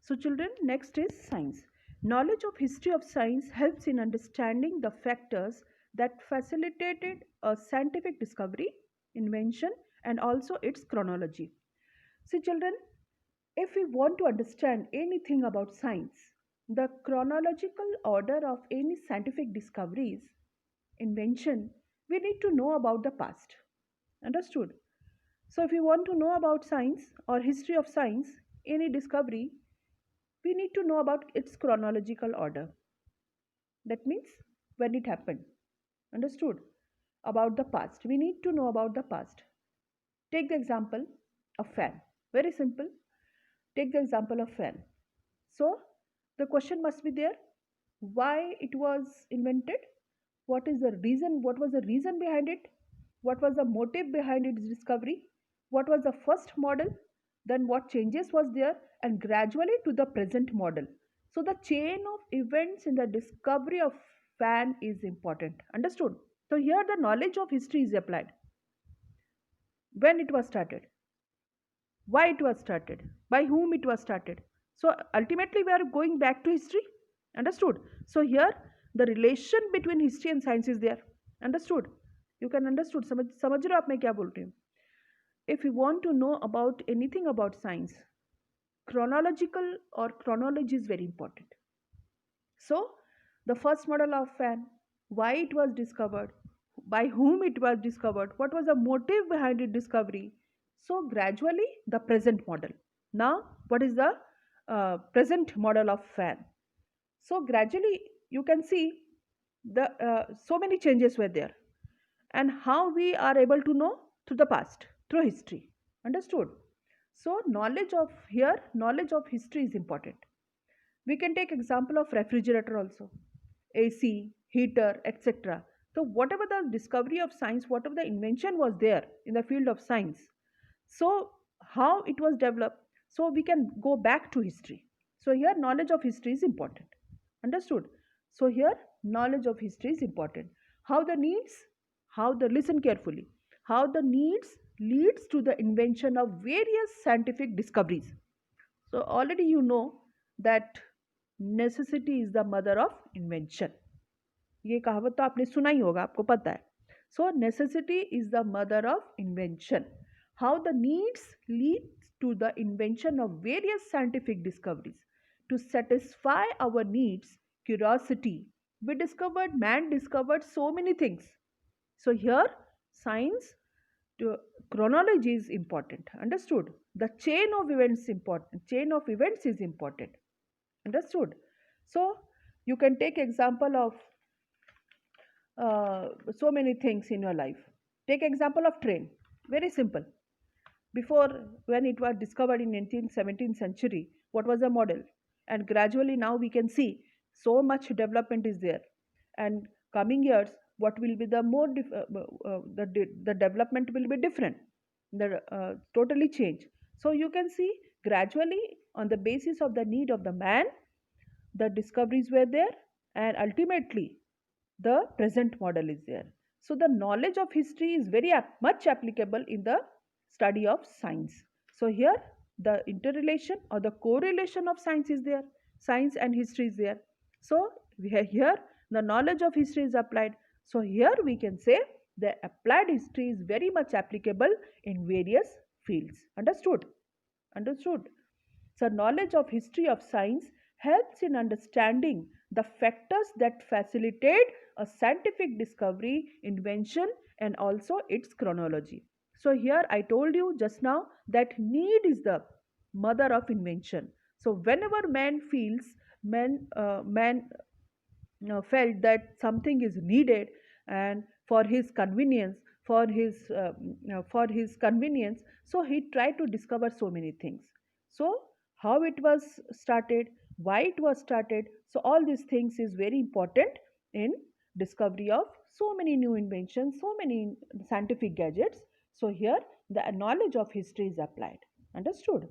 So children, next is science. Knowledge of history of science helps in understanding the factors that facilitated a scientific discovery, invention, and also its chronology. See children, if we want to understand anything about science, the chronological order of any scientific discoveries, invention, we need to know about the past. Understood? So if you want to know about science or history of science, any discovery, we need to know about its chronological order. That means when it happened. Understood? About the past. We need to know about the past. Take the example of fan. Very simple. Take the example of fan. So the question must be there, why it was invented, what is the reason, what was the reason behind it, what was the motive behind its discovery, what was the first model, then what changes was there, and gradually to the present model. So the chain of events in the discovery of fan is important. Understood? So here the knowledge of history is applied. When it was started, why it was started, by whom it was started. So ultimately we are going back to history. Understood? So here the relation between history and science is there. Understood? You can understood. समझ रहे हो आप मैं क्या बोल रही हूँ? If you want to know about anything about science, chronological or chronology is very important. So the first model of fan, why it was discovered, by whom it was discovered, what was the motive behind its discovery. So gradually the present model. Now what is the present model of fan? So gradually you can see the so many changes were there, and how we are able to know through the past, through history. Understood? So knowledge of history is important. We can take example of refrigerator also, AC, heater, etc. So whatever the discovery of science, whatever the invention was there in the field of science, so how it was developed, so we can go back to history. So here knowledge of history is important. Understood? So here knowledge of history is important. How the needs, how the listen carefully, how the needs leads to the invention of various scientific discoveries. So already you know that necessity is the mother of invention. ये कहावत तो आपने सुना ही होगा, आपको पता है. So necessity is the mother of invention. How the needs lead to the invention of various scientific discoveries. To satisfy our needs, curiosity, man discovered so many things. So here science to chronology is important. Understood? The chain of events important. Chain of events is important. Understood? So you can take example of so many things in your life. Take example of train. Very simple. Before, when it was discovered in 19th 17th century, what was the model? And gradually now we can see so much development is there. And coming years, what will be the the development will be different. The totally change. So you can see gradually on the basis of the need of the man, the discoveries were there, and ultimately the present model is there. So the knowledge of history is very much applicable in the study of science. So here the interrelation or the correlation of science is there, science and history is there. So here the knowledge of history is applied. So here we can say the applied history is very much applicable in various fields. Understood? Understood? So knowledge of history of science helps in understanding the factors that facilitate a scientific discovery, invention, and also its chronology. So here I told you just now that need is the mother of invention. So whenever man felt that something is needed, and for his convenience, for his convenience, so he tried to discover so many things. So how it was started, why it was started, so all these things is very important in discovery of so many new inventions, so many scientific gadgets. So here the knowledge of history is applied. Understood?